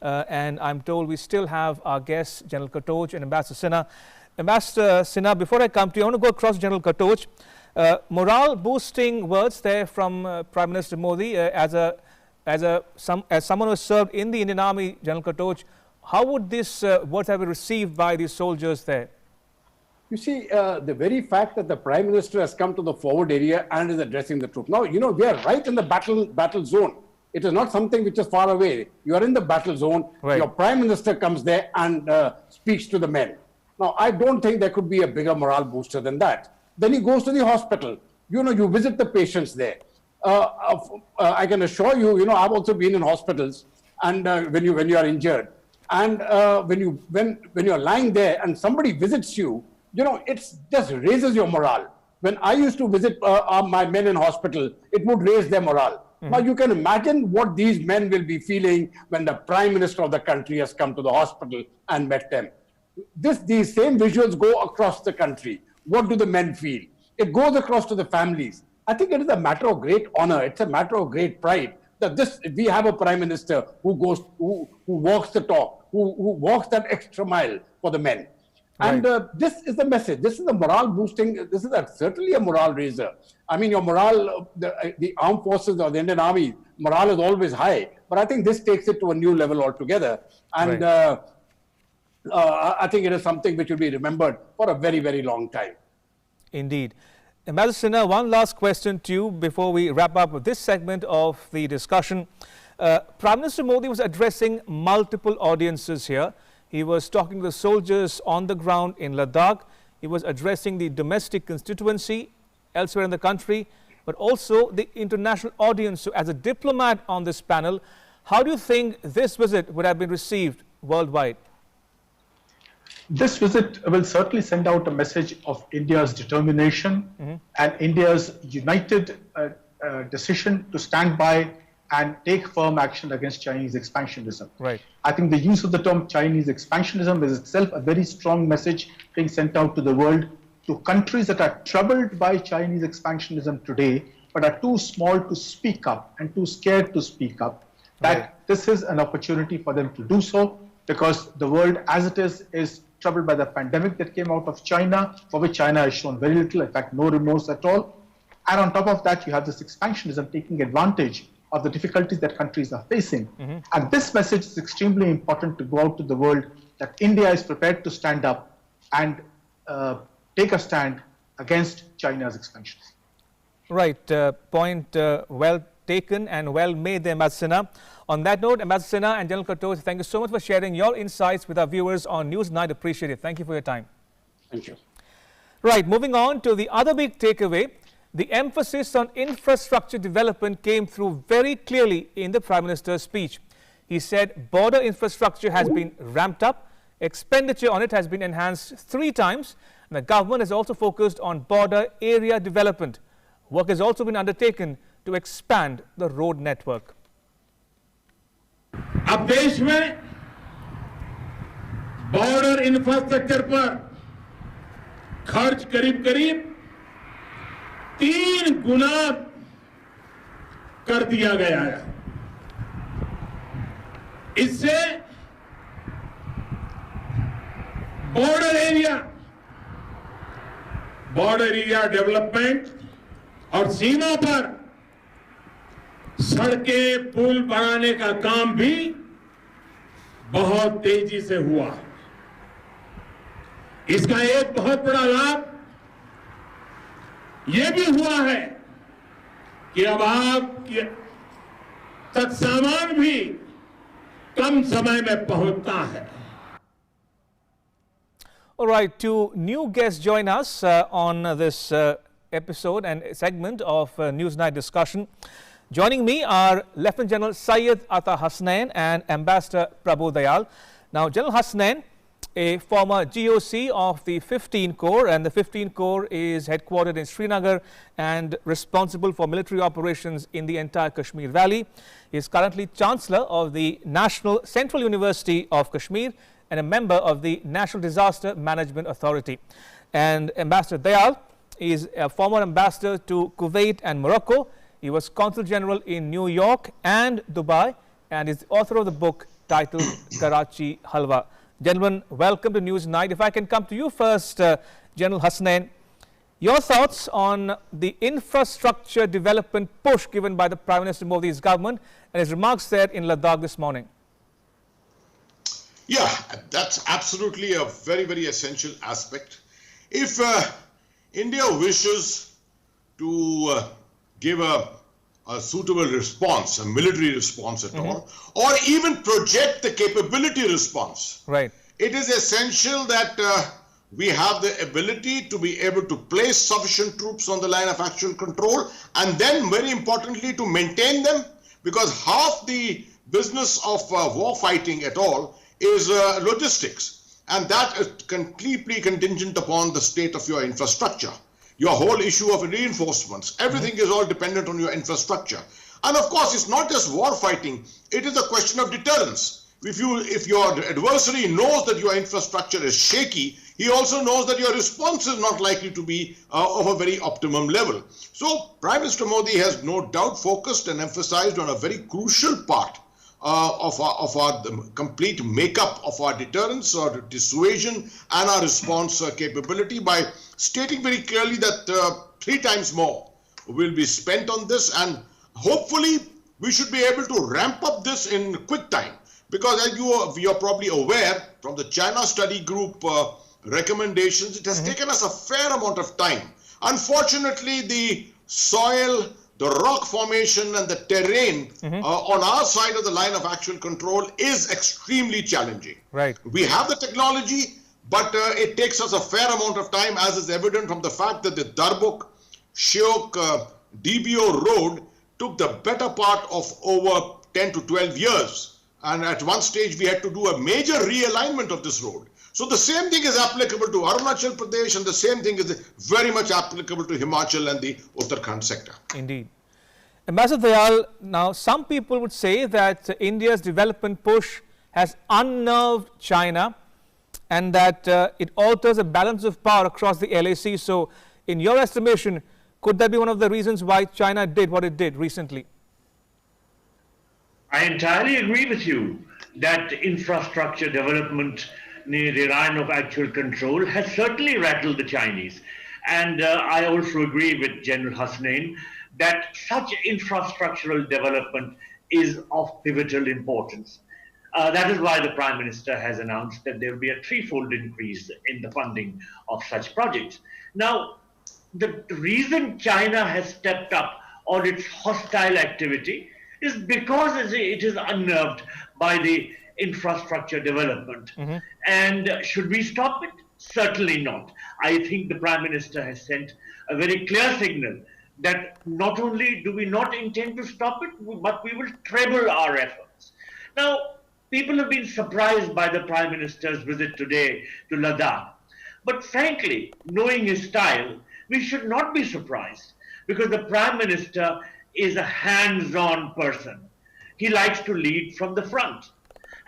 and I'm told we still have our guests, General Katoj and Ambassador Sinha. Ambassador Sinha, before I come to you, I want to go across General Katoj. Morale boosting words there from Prime Minister Modi as someone who has served in the Indian Army, General Katoj. How would this words have been received by the soldiers there? You see, the very fact that the Prime Minister has come to the forward area and is addressing the troops. Now, we are right in the battle zone. It is not something which is far away. You are in the battle zone. Right. Your Prime Minister comes there and speaks to the men. Now, I don't think there could be a bigger morale booster than that. Then he goes to the hospital. You visit the patients there. I can assure you, I've also been in hospitals, and when you are injured, and when you're lying there and somebody visits you, it just raises your morale. When I used to visit my men in hospital, it would raise their morale. Now you can imagine what these men will be feeling when the Prime Minister of the country has come to the hospital and met them. These same visuals go across the country. What do the men feel? It goes across to the families. I think it is a matter of great honor. It's a matter of great pride that we have a Prime Minister who walks the talk, who walks that extra mile for the men. Right. And this is the message. This is the morale boosting. This is certainly a morale raiser. I mean, your morale, the armed forces or the Indian Army, morale is always high. But I think this takes it to a new level altogether. And right. I think it is something which will be remembered for a very, very long time. Indeed. Ambassador Sinha, one last question to you before we wrap up with this segment of the discussion. Prime Minister Modi was addressing multiple audiences here. He was talking to the soldiers on the ground in Ladakh. He was addressing the domestic constituency elsewhere in the country, but also the international audience. So as a diplomat on this panel, how do you think this visit would have been received worldwide? This visit will certainly send out a message of India's determination and India's united decision to stand by and take firm action against Chinese expansionism. Right. I think the use of the term Chinese expansionism is itself a very strong message being sent out to the world, to countries that are troubled by Chinese expansionism today, but are too small to speak up and too scared to speak up, that this is an opportunity for them to do so, because the world as it is troubled by the pandemic that came out of China, for which China has shown very little, in fact, no remorse at all. And on top of that, you have this expansionism taking advantage of the difficulties that countries are facing. And this message is extremely important to go out to the world, that India is prepared to stand up and take a stand against China's expansions. Right. Point well taken and well made there, Ambassador Sinha. On that note, Ambassador Sinha and General Katoj, thank you so much for sharing your insights with our viewers on News Night. Appreciate it. Thank you for your time. Thank you. Right. Moving on to the other big takeaway. The emphasis on infrastructure development came through very clearly in the Prime Minister's speech. He said border infrastructure has been ramped up, expenditure on it has been enhanced 3 times, and the government has also focused on border area development. Work has also been undertaken to expand the road network. अब देश में border infrastructure पर खर्च करीब 3 गुना कर दिया गया है। इससे बॉर्डर एरिया डेवलपमेंट और सीमा पर सड़कें पुल बनाने का काम भी बहुत तेजी से हुआ। इसका एक बहुत बड़ा लाभ ये भी हुआ है कि अब आपके तक सामान भी कम समय में पहुंचता है। All right, 2 new guests join us on this episode and segment of News Night discussion. Joining me are Lieutenant General Syed Ata Hasnain and Ambassador Prabhu Dayal. Now, General Hasnain, a former GOC of the 15 Corps, and the 15 Corps is headquartered in Srinagar and responsible for military operations in the entire Kashmir Valley. He is currently Chancellor of the National Central University of Kashmir and a member of the National Disaster Management Authority. And Ambassador Dayal is a former ambassador to Kuwait and Morocco. He was Consul General in New York and Dubai and is the author of the book titled Karachi Halwa. Gentlemen, welcome to News Night. If I can come to you first, General Hasnain, your thoughts on the infrastructure development push given by the Prime Minister Modi's government and his remarks there in Ladakh this morning. Yeah, that's absolutely a very, very essential aspect. If India wishes to give a suitable response, a military response at all, or even project the capability response, right, it is essential that we have the ability to be able to place sufficient troops on the line of actual control, and then very importantly to maintain them, because half the business of war fighting at all is logistics, and that is completely contingent upon the state of your infrastructure. Your whole issue of reinforcements, everything is all dependent on your infrastructure. And of course, it's not just war fighting, it is a question of deterrence. If your adversary knows that your infrastructure is shaky, he also knows that your response is not likely to be of a very optimum level. So Prime Minister Modi has no doubt focused and emphasized on a very crucial part of the complete makeup of our deterrence or dissuasion and our response capability by stating very clearly that 3 times more will be spent on this, and hopefully we should be able to ramp up this in quick time, because as you are probably aware from the China study group recommendations, it has taken us a fair amount of time. Unfortunately, the soil, the rock formation and the terrain on our side of the line of actual control is extremely challenging. right. We have the technology, but it takes us a fair amount of time, as is evident from the fact that the Darbuk Shiok DBO road took the better part of over 10 to 12 years. And at one stage, we had to do a major realignment of this road. So the same thing is applicable to Arunachal Pradesh, and the same thing is very much applicable to Himachal and the Uttarakhand sector. Indeed. Ambassador Dayal, now some people would say that India's development push has unnerved China and that it alters a balance of power across the LAC. So in your estimation, could that be one of the reasons why China did what it did recently? I entirely agree with you that infrastructure development near the line of actual control has certainly rattled the Chinese. And I also agree with General Hasnain that such infrastructural development is of pivotal importance. That is why the Prime Minister has announced that there will be a 3-fold increase in the funding of such projects. Now, the reason China has stepped up on its hostile activity is because it is unnerved by the infrastructure development. And should we stop it? Certainly not. I think the Prime Minister has sent a very clear signal that not only do we not intend to stop it, but we will treble our efforts. Now, people have been surprised by the Prime Minister's visit today to Ladakh. But frankly, knowing his style, we should not be surprised, because the Prime Minister is a hands-on person. He likes to lead from the front.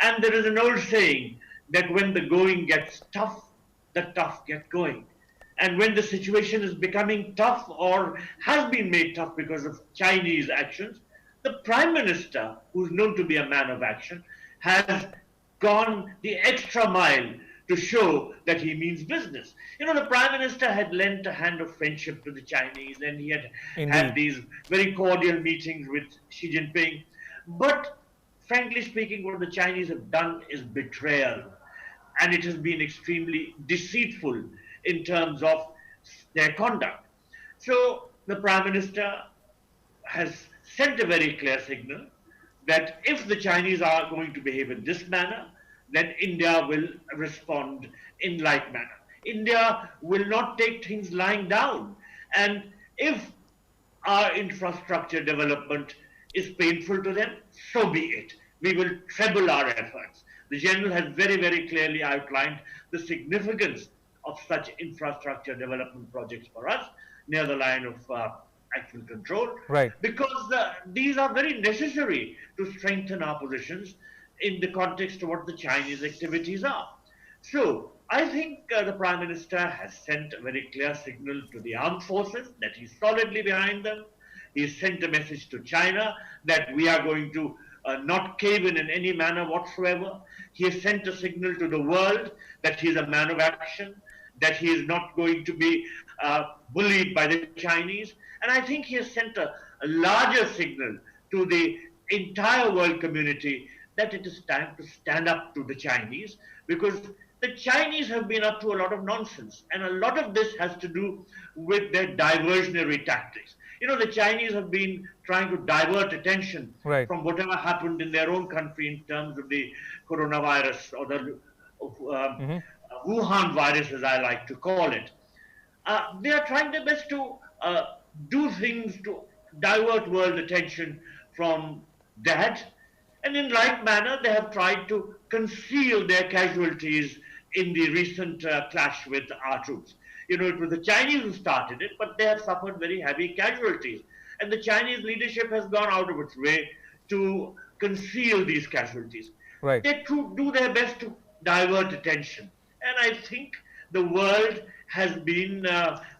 And there is an old saying that when the going gets tough, the tough get going. And when the situation is becoming tough or has been made tough because of Chinese actions, the Prime Minister, who's known to be a man of action, has gone the extra mile to show that he means business. You know, the Prime Minister had lent a hand of friendship to the Chinese, and he had had these very cordial meetings with Xi Jinping. But frankly speaking, what the Chinese have done is betrayal. And it has been extremely deceitful in terms of their conduct. So the Prime Minister has sent a very clear signal that if the Chinese are going to behave in this manner, then India will respond in like manner. India will not take things lying down. And if our infrastructure development is painful to them, so be it. We will treble our efforts. The General has very, very clearly outlined the significance of such infrastructure development projects for us near the line of actual control. Right. Because these are very necessary to strengthen our positions in the context of what the Chinese activities are. So I think the Prime Minister has sent a very clear signal to the armed forces that he's solidly behind them. He sent a message to China that we are going to not cave in any manner whatsoever. He has sent a signal to the world that he is a man of action, that he is not going to be bullied by the Chinese. And I think he has sent a larger signal to the entire world community that it is time to stand up to the Chinese, because the Chinese have been up to a lot of nonsense. And a lot of this has to do with their diversionary tactics. You know, the Chinese have been trying to divert attention from whatever happened in their own country in terms of the coronavirus, or the Wuhan virus, as I like to call it. They are trying their best to do things to divert world attention from that. And in like manner, they have tried to conceal their casualties in the recent clash with our troops. You know, it was the Chinese who started it, but they have suffered very heavy casualties. And the Chinese leadership has gone out of its way to conceal these casualties. They do their best to divert attention. And I think the world has been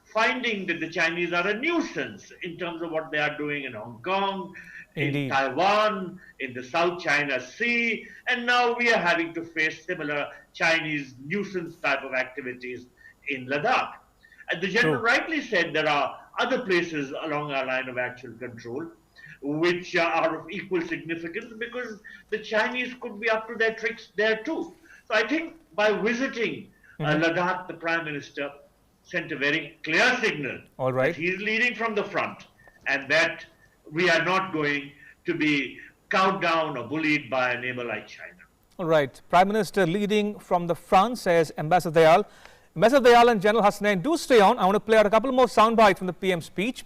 finding that the Chinese are a nuisance in terms of what they are doing in Hong Kong, in Taiwan, in the South China Sea, and now we are having to face similar Chinese nuisance type of activities in Ladakh. And the General rightly said there are other places along our line of actual control which are of equal significance, because the Chinese could be up to their tricks there too. So I think by visiting Ladakh, the Prime Minister sent a very clear signal that he is leading from the front, and that we are not going to be cowed down or bullied by a neighbor like China. All right. Prime Minister leading from the front, says Ambassador Dayal. Ambassador Dayal and General Hasnain, do stay on. I want to play out a couple more sound bites from the PM speech.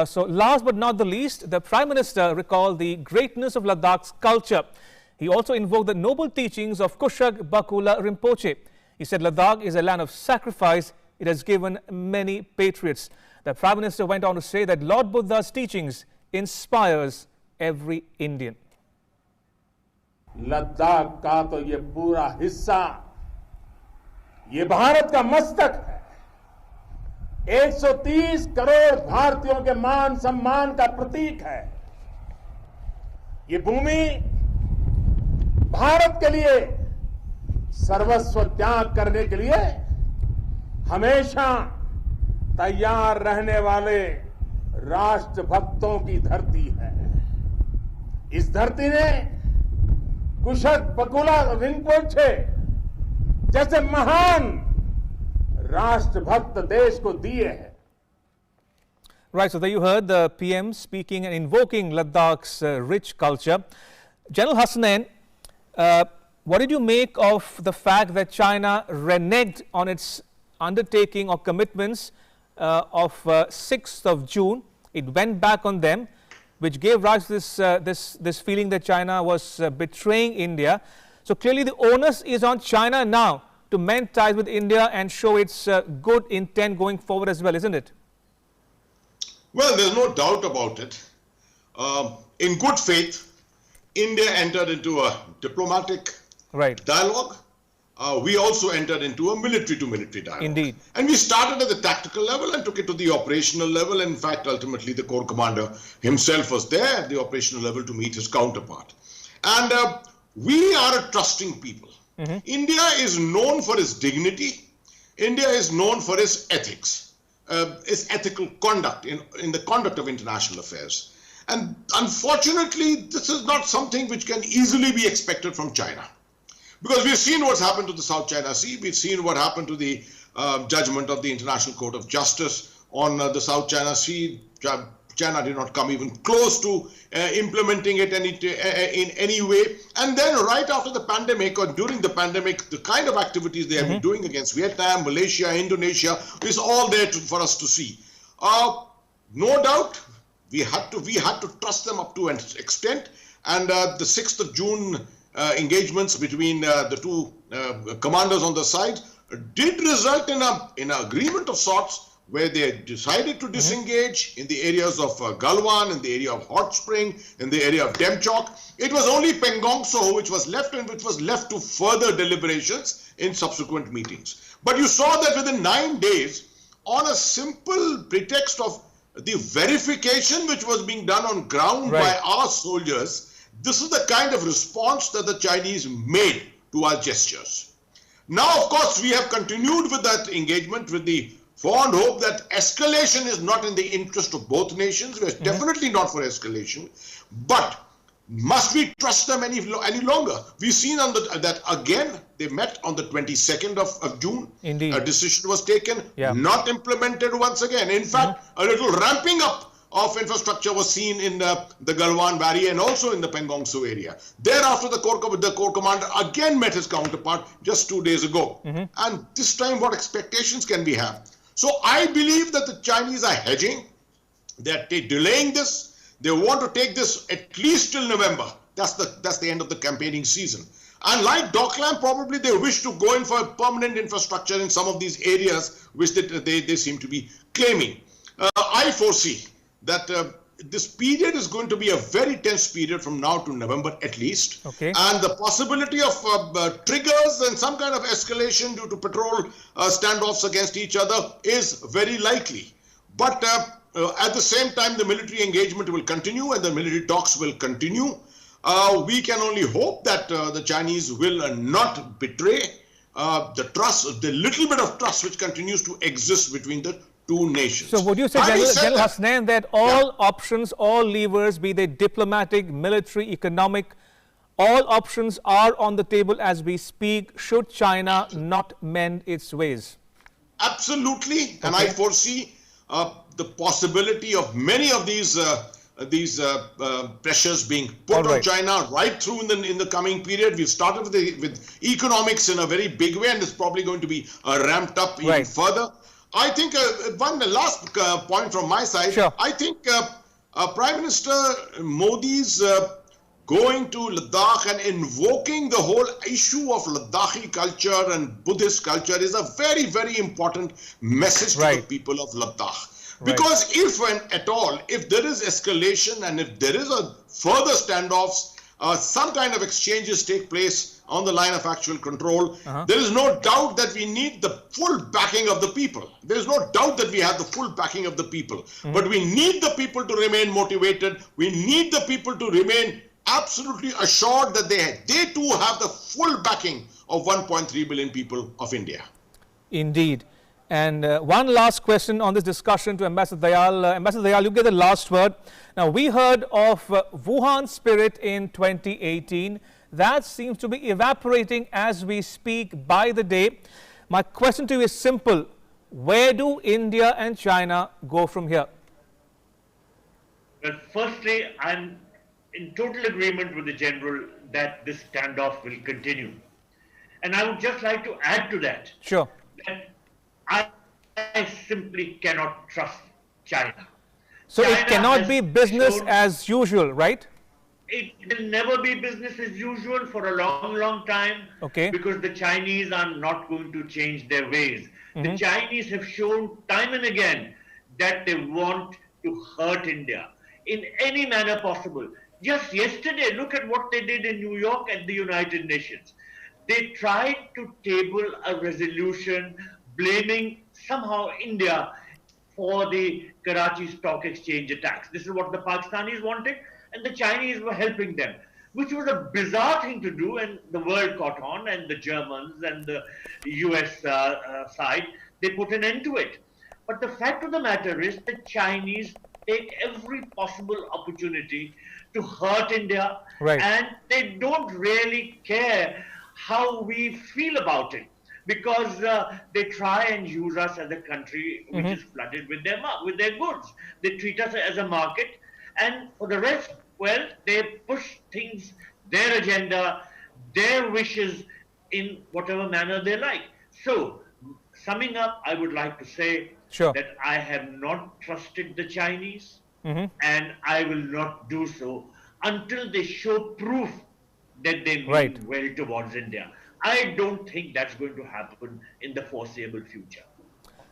So last but not the least, the Prime Minister recalled the greatness of Ladakh's culture. He also invoked the noble teachings of Kushag Bakula Rinpoche. He said Ladakh is a land of sacrifice. It has given many patriots. The Prime Minister went on to say that Lord Buddha's teachings inspires every Indian. Ladakh का तो ये पूरा हिस्सा ये भारत का मस्तक है, 130 करोड़ भारतीयों के मान सम्मान का प्रतीक है। ये भूमि भारत के लिए सर्वस्व त्याग करने के लिए हमेशा तैयार रहने वाले राष्ट्रभक्तों की धरती है। इस धरती ने कुशक बकुला रिनपोचे जैसे महान राष्ट्रभक्त देश को दिए हैं। Right, so there you heard the PM speaking and invoking Ladakh's rich culture. General Hasnain, what did you make of the fact that China reneged on its undertaking or commitments of 6th of June? It went back on them, which gave rise to this feeling that China was betraying India. So clearly the onus is on China now to mend ties with India and show its good intent going forward as well, isn't it? Well, there's no doubt about it. In good faith, India entered into a diplomatic dialogue. We also entered into a military-to-military dialogue. Indeed. And we started at the tactical level and took it to the operational level. In fact, ultimately, the Corps Commander himself was there at the operational level to meet his counterpart. And we are a trusting people. India is known for its dignity. India is known for its ethics, its ethical conduct in the conduct of international affairs. And unfortunately, this is not something which can easily be expected from China. Because we've seen what's happened to the South China Sea. We've seen what happened to the judgment of the International Court of Justice on the South China Sea. China did not come even close to implementing it in any way. And then right after the pandemic, or during the pandemic, the kind of activities they have been doing against Vietnam, Malaysia, Indonesia is all there for us to see. No doubt, we had to trust them up to an extent. And the 6th of June engagements between the two commanders on the side did result in an agreement of sorts, where they decided to disengage in the areas of Galwan, in the area of Hot Spring, in the area of Demchok. It was only Pangong Tso which was left, and which was left to further deliberations in subsequent meetings. But you saw that within 9 days, on a simple pretext of the verification which was being done on ground by our soldiers, This is the kind of response that the Chinese made to our gestures. Now, of course, we have continued with that engagement with the fond hope that escalation is not in the interest of both nations. We are definitely not for escalation. But must we trust them any longer? We've seen on that again, they met on the 22nd of June. Indeed. A decision was taken, Yeah. not implemented once again. In fact, a little ramping up of infrastructure was seen in the Galwan Valley and also in the Pangong Tso area. Thereafter, the Corps commander again met his counterpart just 2 days ago. And this time, what expectations can we have? So I believe that the Chinese are hedging. They're delaying this. They want to take this at least till November. That's the end of the campaigning season. And like Dockland, probably they wish to go in for a permanent infrastructure in some of these areas which they seem to be claiming. I foresee that this period is going to be a very tense period from now to November at least. Okay. And the possibility of triggers and some kind of escalation due to patrol standoffs against each other is very likely. But at the same time, the military engagement will continue and the military talks will continue. We can only hope that the Chinese will not betray the trust, the little bit of trust which continues to exist between the two nations. So would you say, General Hasnain, that all options, all levers, be they diplomatic, military, economic, all options are on the table as we speak, should China not mend its ways? Absolutely. And I foresee the possibility of many of these pressures being put on China right through in the coming period. We've started with economics in a very big way, and it's probably going to be ramped up even further. I think one last point from my side. Sure. I think Prime Minister Modi's going to Ladakh and invoking the whole issue of Ladakhi culture and Buddhist culture is a very, very important message to the people of Ladakh. Because if and at all, if there is escalation and if there is a further standoffs, some kind of exchanges take place on the line of actual control, there is no doubt that we need the full backing of the people. There is no doubt that we have the full backing of the people. But we need the people to remain motivated. We need the people to remain absolutely assured that they too have the full backing of 1.3 billion people of India. Indeed. And one last question on this discussion to Ambassador Dayal. Ambassador Dayal, you get the last word. Now, we heard of Wuhan spirit in 2018. That seems to be evaporating as we speak by the day. My question to you is simple. Where do India and China go from here? Well, firstly, I'm in total agreement with the General that this standoff will continue. And I would just like to add to that. Sure. That I simply cannot trust China. So it cannot be business as usual, right? It will never be business as usual for a long, long time. Okay. Because the Chinese are not going to change their ways. The Chinese have shown time and again that they want to hurt India in any manner possible. Just yesterday, look at what they did in New York at the United Nations. They tried to table a resolution blaming somehow India for the Karachi Stock Exchange attacks. This is what the Pakistanis wanted, and the Chinese were helping them, which was a bizarre thing to do, and the world caught on, and the Germans and the US side, they put an end to it. But the fact of the matter is the Chinese take every possible opportunity to hurt India, and they don't really care how we feel about it, because they try and use us as a country which is flooded with their goods. They treat us as a market, and for the rest, well, they push things, their agenda, their wishes in whatever manner they like. So, summing up, I would like to say that I have not trusted the Chinese, and I will not do so until they show proof that they mean well towards India. I don't think that's going to happen in the foreseeable future.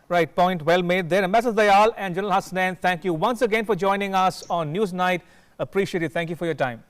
Right, point well made there. Ambassador Dayal and General Hasnain, thank you once again for joining us on Newsnight. Appreciate it. Thank you for your time.